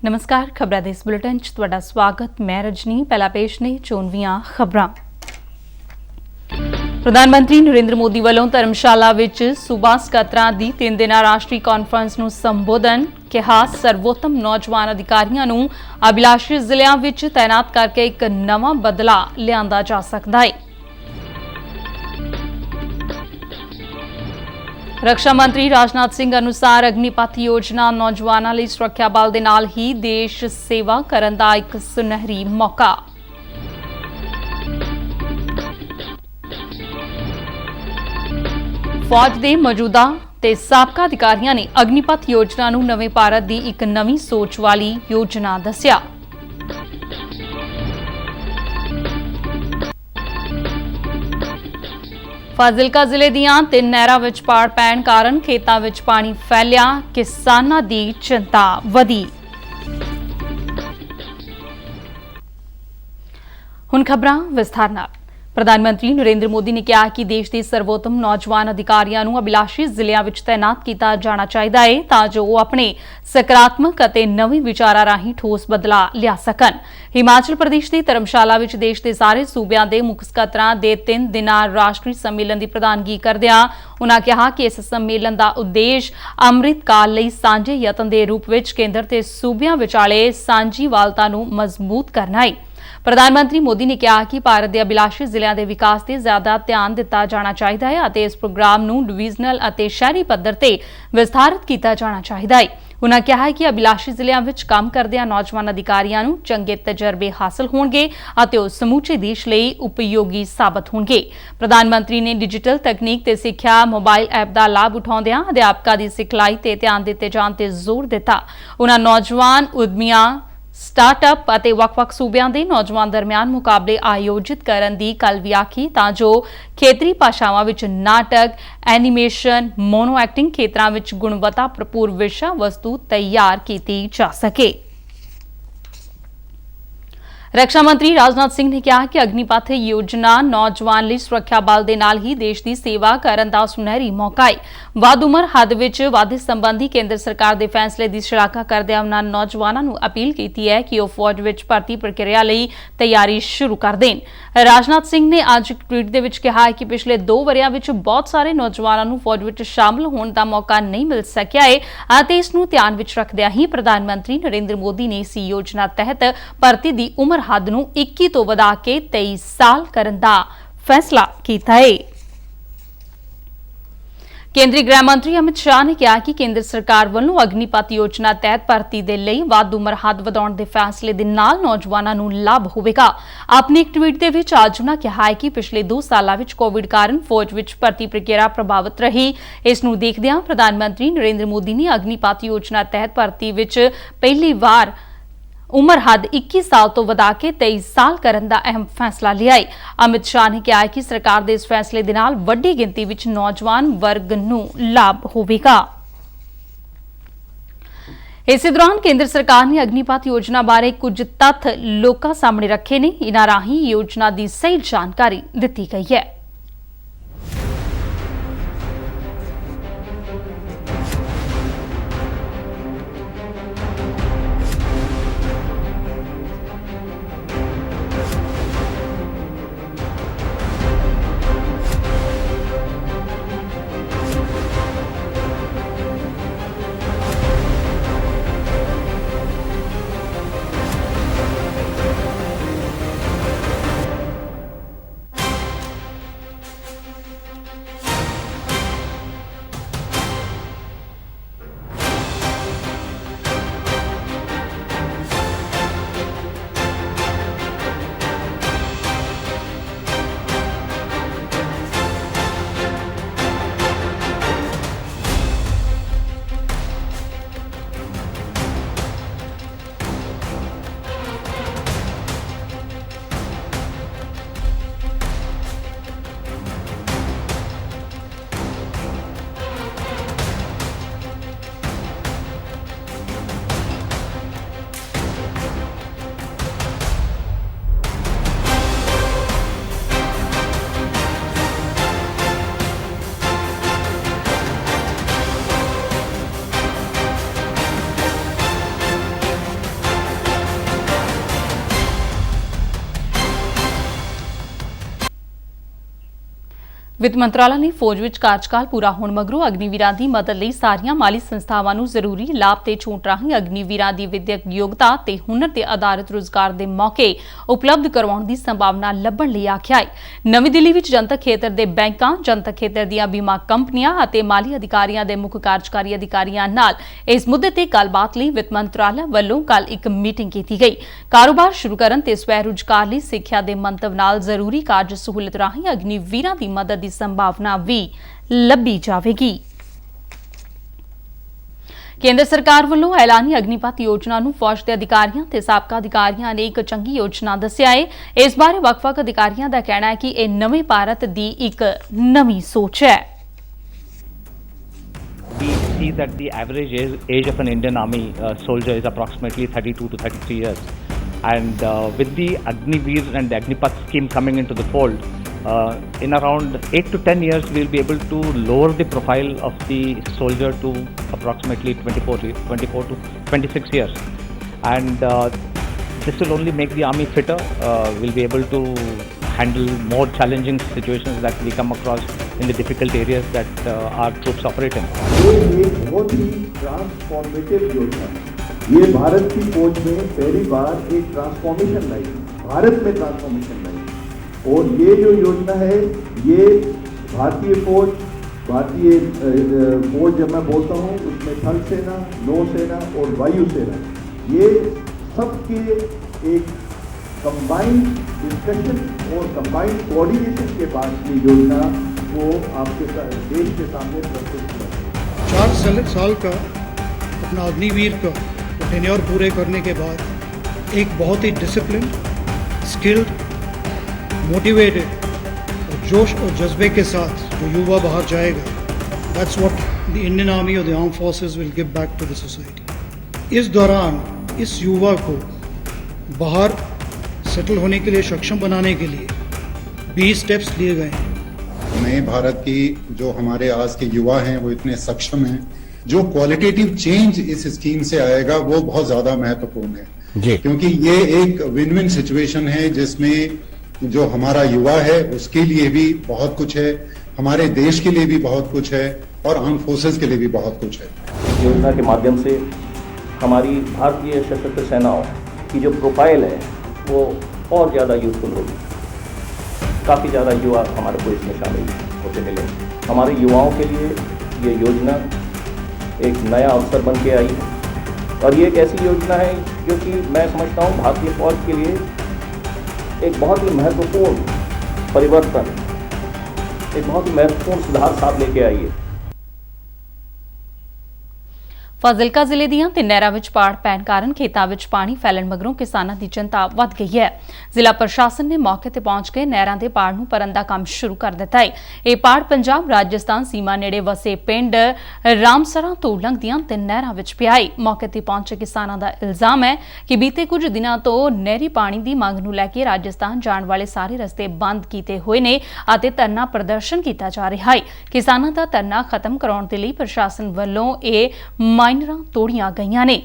नमस्कार खबरां दे इस बुलेटिन च तुहाडा स्वागत। मैं रजनी। पहला पेश ने चोनवीआं खबरां। प्रधानमंत्री नरेंद्र मोदी वालों धर्मशाला विच सूबा सकत्तरां दी 3 दिना राष्ट्रीय कॉन्फ्रेंस नूं संबोधन। कहा सर्वोत्तम नौजवान अधिकारियों नूं अभिलाषी जिलिਆਂ विच तैनात करके एक नवां बदला लिआंदा जा सकदा है। रक्षा मंत्री राजनाथ सिंह अनुसार अग्निपथ योजना नौजवानों लिए सुरक्षा बल दे नाल ही देश सेवा करन दा एक सुनहरी मौका। फौज दे मौजूदा ते साबका अधिकारियों ने अग्निपथ योजना नूं नवे भारत दी एक नवी सोच वाली योजना दस्सिया। फाजिलका जिले दियां 3 नहरां विच पाड़ पैण कारण खेतां विच पानी फैलिया। किसानां दी चिंता वधी। हुण खबरां विस्तार नाल। प्रधानमंत्री नरेंद्र मोदी ने कहा कि देश के सर्वोत्तम नौजवान अधिकारियों नूं अभिलाषी जिलिਆਂ विच तैनात किया जाना चाहिए है तां जो वो अपने सकारात्मक अते नवीं विचारां राहीं ठोस बदला लिया सकन। हिमाचल प्रदेश की धर्मशाला विच देश के सारे सूबिਆਂ के मुख सकत्तरां दे 3 दिना राष्ट्रीय सम्मेलन की प्रधानगी करदिआं उन्हां कहा कि इस सम्मेलन का उद्देश्य अमृत काल लई सांझे यतन के रूप में केंद्र ते सूबिਆਂ विचाले सांझीवालता नूं मजबूत करना है। प्रधानमंत्री मोदी ने कहा कि भारत के अभिलाषी जिलिਆਂ के विकास से ज्यादा ध्यान दिता जाना चाहिए है और इस प्रोग्राम नूं डिवीजनल और शहरी पद्धर ते विस्तारित किया जाना चाहिए है। उन्होंने कहा है कि अभिलाषी जिलिਆਂ विच काम करदिआं नौजवान अधिकारियों नूं चंगे तजर्बे हासिल होणगे और वो समूचे देश लई उपयोगी साबित होणगे। प्रधानमंत्री ने डिजिटल तकनीक ते सिक्ख्या मोबाइल ऐप का लाभ उठाउंदिआं अध्यापकों की सिखलाई ते ध्यान दिते जाण ते जोर दिता। उन्होंने नौजवान उद्यमियां स्टार्टअप ਅਤੇ ਵੱਖ-ਵੱਖ सूबिਆਂ ਦੇ नौजवान दरमियान मुकाबले आयोजित ਕਰਨ ਦੀ ਗੱਲ ਵੀ ਆਖੀ ਤਾਂ ਜੋ ਖੇਤਰੀ ਭਾਸ਼ਾਵਾਂ ਵਿੱਚ ਨਾਟਕ, ਐਨੀਮੇਸ਼ਨ, ਮੋਨੋ ਐਕਟਿੰਗ ਖੇਤਰਾਂ ਵਿੱਚ ਗੁਣਵੱਤਾ ਭਰਪੂਰ ਵਿਸ਼ਾ ਵਸਤੂ ਤਿਆਰ ਕੀਤੀ ਜਾ ਸਕੇ। रक्षा मंत्री राजनाथ सिंह ने कहा कि अग्निपथ योजना नौजवान लिए सुरक्षा बल के नाल ही देश की सेवा करन दा सुनहरी मौका है। वध उम्र हद विच वाधे संबंधी केंद्र सरकार के फैसले की शलाघा करदे उन्हां नौजवानों नूं अपील की है कि वह फौज विच भर्ती प्रक्रिया लई तैयारी शुरू कर देन। राजनाथ सिंह ने अज एक ट्वीट दे विच कहा कि पिछले 2 वरियां विच बहुत सारे नौजवानों नूं फौज विच शामिल होने का मौका नहीं मिल सकिया है अते इस नूं ध्यान विच रखदिआं ही प्रधानमंत्री नरेंद्र मोदी ने इस योजना तहत भर्ती की उम्र हद नूं 21 तो वधा के 23 साल करन दा फैसला कीता है। केंद्रीय गृह मंत्री अमित शाह ने कहा कि केंद्र सरकार वालों अग्निपथ योजना तहत भर्ती दे लई वध उम्र हद वधाउण दे फैसले दे नाल नौजवानों नूं लाभ होवेगा। अपने एक ट्वीट दे विच आज उन्हां कहा है कि पिछले 2 सालां विच कोविड कारण फौज विच भर्ती प्रक्रिया प्रभावित रही। इस नूं देखदिआं प्रधानमंत्री नरेंद्र मोदी ने अग्निपथ योजना तहत भर्ती विच पहली बार उम्र हद 21 साल तो वधा के 23 साल करन दा अहम फैसला लिया है। अमित शाह ने कहा है कि सरकार दे इस फैसले दे नाल वड्डी गिनती विच नौजवान वर्ग नूं लाभ होवेगा। इसी दौरान केंद्र सरकार ने अग्निपथ योजना बारे कुछ तथ्य लोकां सामने रखे ने। इन्हां राहीं योजना की सही जानकारी दी गई है। ਵਿੱਤ ਮੰਤਰਾਲਾ ਨੇ ਫੌਜ ਵਿੱਚ ਕਾਰਜਕਾਲ ਪੂਰਾ ਹੋਣ ਮਗਰੋਂ ਅਗਨੀਵੀਰਾਂ ਦੀ ਮਦਦ ਲਈ ਸਾਰੀਆਂ ਮਾਲੀ ਸੰਸਥਾਵਾਂ ਨੂੰ ਜ਼ਰੂਰੀ ਲਾਭ ਤੇ ਛੂਟ ਰਾਹੀਂ ਅਗਨੀਵੀਰਾਂ ਦੀ ਵਿਦਿਅਕ ਯੋਗਤਾ ਤੇ ਹੁਨਰ ਤੇ ਆਧਾਰਿਤ ਰੁਜ਼ਗਾਰ ਦੇ ਮੌਕੇ ਉਪਲਬਧ ਕਰਵਾਉਣ ਦੀ ਸੰਭਾਵਨਾ ਲੱਭਣ ਲਈ ਆਖਿਆ ਹੈ। ਨਵੀਂ ਦਿੱਲੀ ਵਿੱਚ ਜਨਤਕ ਖੇਤਰ ਦੇ ਬੈਂਕਾਂ, ਜਨਤਕ ਖੇਤਰ ਦੀਆਂ ਬੀਮਾ ਕੰਪਨੀਆਂ ਅਤੇ ਮਾਲੀ ਅਧਿਕਾਰੀਆਂ ਦੇ ਮੁੱਖ ਕਾਰਜਕਾਰੀ ਅਧਿਕਾਰੀਆਂ ਨਾਲ ਇਸ ਮੁੱਦੇ ਤੇ ਗੱਲਬਾਤ ਲਈ ਵਿੱਤ ਮੰਤਰਾਲਾ ਵੱਲੋਂ ਕੱਲ ਇੱਕ ਮੀਟਿੰਗ ਕੀਤੀ ਗਈ। ਕਾਰੋਬਾਰ ਸ਼ੁਰੂ ਕਰਨ ਤੇ ਸਵੈ ਰੁਜ਼ਗਾਰ ਲਈ ਸਿੱਖਿਆ ਦੇ ਮੰਤਵ ਨਾਲ ਜ਼ਰੂਰੀ ਕਾਰਜ ਸਹੂਲਤ ਰਾਹੀਂ ਅਗਨੀਵੀਰਾਂ ਦੀ ਮਦਦ ਦੀ ਸੰਭਾਵਨਾ ਵੀ ਲੱਭੀ ਜਾਵੇਗੀ। ਕੇਂਦਰ ਸਰਕਾਰ ਵੱਲੋਂ ਐਲਾਨੀ ਅਗਨੀਪਥ ਯੋਜਨਾ ਨੂੰ ਫੌਜ ਦੇ ਅਧਿਕਾਰੀਆਂ ਤੇ ਸਾਬਕਾ ਅਧਿਕਾਰੀਆਂ ਨੇ ਇੱਕ ਚੰਗੀ ਯੋਜਨਾ ਦੱਸਿਆ ਹੈ। ਇਸ ਬਾਰੇ ਵੱਖ-ਵੱਖ ਅਧਿਕਾਰੀਆਂ ਦਾ ਕਹਿਣਾ ਹੈ ਕਿ ਇਹ ਨਵੇਂ ਭਾਰਤ ਦੀ ਇੱਕ ਨਵੀਂ ਸੋਚ ਹੈ। We see that the average age of an Indian Army soldier is approximately 32 to 33 years. And with the Agniveer and the Agnipath scheme coming into the fold, in around 8 to 10 years, we'll be able to lower the profile of the soldier to approximately 24 to 26 years. And this will only make the army fitter. We'll be able to handle more challenging situations that we come across in the difficult areas that our troops operate in. ये एक बहुत ही transformative योजना है। ये भारत की फौज में पहली बार एक ट्रांसफॉर्मेशन लाई, भारत में ट्रांसफॉर्मेशन लाई। और ये जो योजना है ये भारतीय फौज जब मैं बोलता हूँ उसमें थल सेना, नौ सेना और वायु सेना, ये सबके एक कंबाइंड डिस्कशन और कंबाइंड कोऑर्डिनेशन के बाद ये योजना को आपके देश के सामने प्रस्तुत किया। 4 साल का अपना अग्निवीर का टेन्योर पूरे करने के बाद एक बहुत ही डिसिप्लिन, स्किल्ड, मोटिवेटेड और जोश और जज्बे के साथ जो युवा बाहर जाएगा, that's what the Indian army और the arm forces will give back to the society. इस दौरान इस युवा को बाहर सेटल होने के लिए सक्षम बनाने के लिए 20 स्टेप्स लिए गए हैं। नए भारत की जो हमारे आज के युवा हैं वो इतने सक्षम हैं, जो क्वालिटेटिव चेंज इस स्कीम से आएगा वो बहुत ज्यादा महत्वपूर्ण है जी, क्योंकि ये एक विन विन सिचुएशन है जिसमें जो हमारा युवा है उसके लिए भी बहुत कुछ है, हमारे देश के लिए भी बहुत कुछ है और आर्म फोर्सेस के लिए भी बहुत कुछ है। योजना के माध्यम से हमारी भारतीय सशस्त्र सेनाओं की जो प्रोफाइल है वो और ज़्यादा यूजफुल होगी। काफ़ी ज़्यादा युवा हमारे को इसमें शामिल होते मिले। हमारे युवाओं के लिए ये योजना एक नया अवसर बन के आई है और ये एक ऐसी योजना है जो कि मैं समझता हूँ भारतीय फौज के लिए एक बहुत ही महत्वपूर्ण परिवर्तन, एक बहुत ही महत्वपूर्ण सुधार साथ लेके आई है। ਫਾਜ਼ਿਲਕਾ ਜ਼ਿਲ੍ਹੇ ਦੀਆਂ 3 ਨਹਿਰਾਂ ਵਿੱਚ ਪਾੜ ਪੈਣ ਕਾਰਨ ਖੇਤਾਂ ਵਿੱਚ ਪਾਣੀ ਫੈਲਣ ਮਗਰੋਂ ਕਿਸਾਨਾਂ ਦੀ ਚਿੰਤਾ ਵੱਧ ਗਈ ਹੈ। ਜ਼ਿਲ੍ਹਾ ਪ੍ਰਸ਼ਾਸਨ ਨੇ ਮੌਕੇ ਤੇ ਪਹੁੰਚ ਕੇ ਨਹਿਰਾਂ ਦੇ ਪਾੜ ਨੂੰ ਭਰਨ ਦਾ ਕੰਮ ਸ਼ੁਰੂ ਕਰ ਦਿੱਤਾ ਹੈ। ਇਹ ਪਾੜ ਪੰਜਾਬ ਰਾਜਸਥਾਨ ਸੀਮਾ ਨੇੜੇ ਵਸੇ ਪਿੰਡ ਰਾਮਸਰਾ ਤੋਂ ਲੰਘਦੀਆਂ 3 ਨਹਿਰਾਂ ਵਿੱਚ ਪਿਆ ਹੈ। ਮੌਕੇ ਤੇ ਪਹੁੰਚੇ ਕਿਸਾਨਾਂ ਦਾ ਇਲਜ਼ਾਮ ਹੈ ਕਿ ਬੀਤੇ ਕੁਝ ਦਿਨਾਂ ਤੋਂ ਨਹਿਰੀ ਪਾਣੀ ਦੀ ਮੰਗ ਨੂੰ ਲੈ ਕੇ ਰਾਜਸਥਾਨ ਜਾਣ ਵਾਲੇ ਸਾਰੇ ਰਸਤੇ ਬੰਦ ਕੀਤੇ ਹੋਏ ਨੇ ਅਤੇ ਧਰਨਾ ਪ੍ਰਦਰਸ਼ਨ ਕੀਤਾ ਜਾ ਰਿਹਾ ਹੈ। ਕਿਸਾਨਾਂ ਦਾ ਧਰਨਾ ਖਤਮ ਕਰਾਉਣ ਦੇ ਲਈ ਪ੍ਰਸ਼ਾਸਨ ਵੱਲੋਂ ਇਹ ਮਾਈਨਰਾਂ ਤੋੜੀਆਂ ਗਈਆਂ ਨੇ।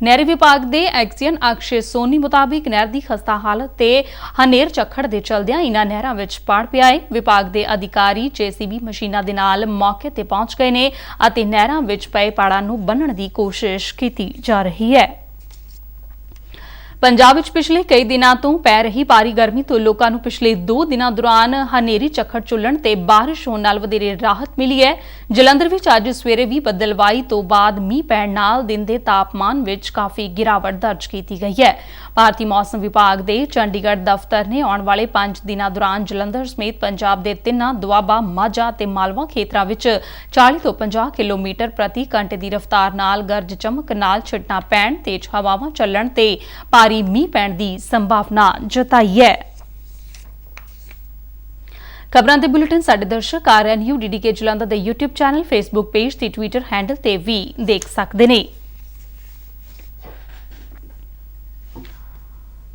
ਨਹਿਰੀ ਵਿਭਾਗ ਦੇ ਐਕਸੀਅਨ ਅਕਸ਼ੇ ਸੋਨੀ ਮੁਤਾਬਿਕ ਨਹਿਰ ਦੀ ਖਸਤਾ ਹਾਲਤ ਤੇ ਹਨੇਰ ਝੱਖੜ ਦੇ ਚਲਦਿਆਂ ਇਨ੍ਹਾਂ ਨਹਿਰਾਂ ਵਿੱਚ ਪਾੜ ਪਿਆ ਹੈ। ਵਿਭਾਗ ਦੇ ਅਧਿਕਾਰੀ JCB ਮਸ਼ੀਨਾਂ ਦੇ ਨਾਲ ਮੌਕੇ ਤੇ ਪਹੁੰਚ ਗਏ ਨੇ ਅਤੇ ਨਹਿਰਾਂ ਵਿੱਚ ਪਏ ਪਾੜਾਂ ਨੂੰ ਬੰਨ੍ਹਣ ਦੀ ਕੋਸ਼ਿਸ਼ ਕੀਤੀ ਜਾ ਰਹੀ ਹੈ। ਪੰਜਾਬ ਵਿੱਚ ਪਿਛਲੇ ਕਈ ਦਿਨਾਂ ਤੋਂ ਪੈ ਰਹੀ ਭਾਰੀ ਗਰਮੀ ਤੋਂ ਲੋਕਾਂ ਨੂੰ ਪਿਛਲੇ 2 ਦਿਨਾਂ ਦੌਰਾਨ ਹਨੇਰੀ ਝੱਖੜ ਚੁੱਲਣ ਤੇ ਬਾਰਿਸ਼ ਹੋਣ ਨਾਲ ਵਧੇਰੇ ਰਾਹਤ ਮਿਲੀ ਹੈ। ਜਲੰਧਰ ਵਿੱਚ ਅੱਜ ਸਵੇਰੇ ਵੀ ਬੱਦਲਵਾਈ ਤੋਂ ਬਾਅਦ ਮੀਂਹ ਪੈਣ ਨਾਲ ਦਿਨ ਦੇ ਤਾਪਮਾਨ ਵਿੱਚ ਕਾਫੀ ਗਿਰਾਵਟ ਦਰਜ ਕੀਤੀ ਗਈ ਹੈ। ਭਾਰਤੀ ਮੌਸਮ ਵਿਭਾਗ ਦੇ ਚੰਡੀਗੜ੍ਹ ਦਫ਼ਤਰ ਨੇ ਆਉਣ ਵਾਲੇ 5 ਦਿਨਾਂ ਦੌਰਾਨ ਜਲੰਧਰ ਸਮੇਤ ਪੰਜਾਬ ਦੇ 3 ਦੁਆਬਾ, ਮਾਝਾ ਤੇ ਮਾਲਵਾ ਖੇਤਰਾਂ ਵਿੱਚ 40 ਤੋਂ 50 ਕਿਲੋਮੀਟਰ ਪ੍ਰਤੀ ਘੰਟੇ ਦੀ ਰਫ਼ਤਾਰ ਨਾਲ ਗਰਜ ਚਮਕ ਨਾਲ ਛਿੱਟਾਂ ਪੈਣ, ਤੇਜ਼ ਹਵਾਵਾਂ ਚੱਲਣ ਤੇ ਭਾਰੀ ਮੀਂਹ ਪੈਣ ਦੀ ਸੰਭਾਵਨਾ ਜਤਾਈ ਹੈ। ਖਬਰਾਂ ਦੇ ਬੁਲੇਟਿਨ ਸਾਡੇ ਦਰਸ਼ਕ RNU DDK ਜਲੰਧਰ ਦੇ YouTube ਚੈਨਲ, Facebook ਪੇਜ ਤੇ Twitter ਹੈਂਡਲ ਤੇ ਵੀ ਦੇਖ ਸਕਦੇ ਨੇ।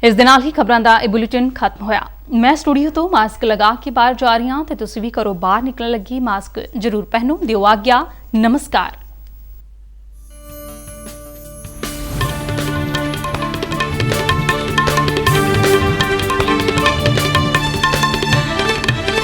ਇਸ ਦੇ ਨਾਲ ਹੀ ਖਬਰਾਂ ਦਾ ਇਹ ਬੁਲੇਟਿਨ ਖਤਮ ਹੋਇਆ। ਮੈਂ ਸਟੂਡੀਓ ਤੋਂ ਮਾਸਕ ਲਗਾ ਕੇ ਬਾਹਰ ਜਾ ਰਹੀ ਹਾਂ ਤੇ ਤੁਸੀਂ ਵੀ ਘਰੋਂ ਬਾਹਰ ਨਿਕਲਣ ਲੱਗੀ ਮਾਸਕ ਜ਼ਰੂਰ ਪਹਿਨੋ। ਦਿਓ ਆਗਿਆ। ਨਮਸਕਾਰ।